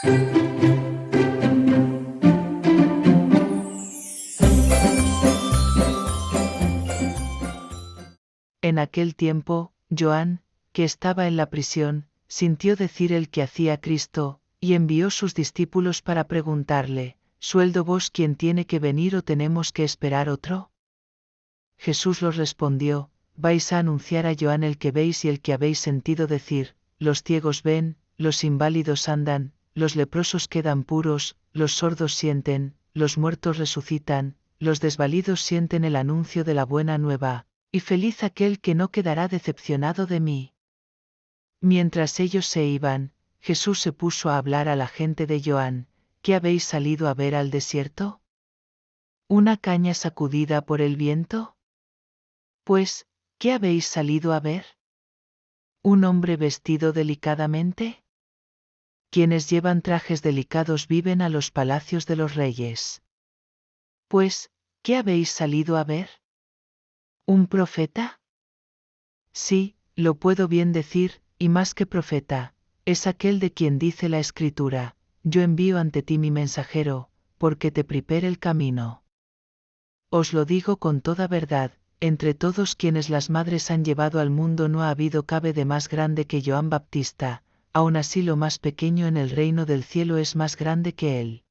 En aquel tiempo, Joan, que estaba en la prisión, sintió decir el que hacía Cristo, y envió sus discípulos para preguntarle: ¿Sueldo vos quién tiene que venir o tenemos que esperar otro? Jesús los respondió: vais a anunciar a Joan el que veis y el que habéis sentido decir: los ciegos ven, los inválidos andan, los leprosos quedan puros, los sordos sienten, los muertos resucitan, los desvalidos sienten el anuncio de la buena nueva, y feliz aquel que no quedará decepcionado de mí. Mientras ellos se iban, Jesús se puso a hablar a la gente de Joan: ¿qué habéis salido a ver al desierto? ¿Una caña sacudida por el viento? Pues, ¿qué habéis salido a ver? ¿Un hombre vestido delicadamente? Quienes llevan trajes delicados viven a los palacios de los reyes. Pues, ¿qué habéis salido a ver? ¿Un profeta? Sí, lo puedo bien decir, y más que profeta, es aquel de quien dice la Escritura: yo envío ante ti mi mensajero, porque te prepare el camino. Os lo digo con toda verdad, entre todos quienes las madres han llevado al mundo no ha habido cabe de más grande que Joan Baptista, aun así lo más pequeño en el reino del cielo es más grande que él.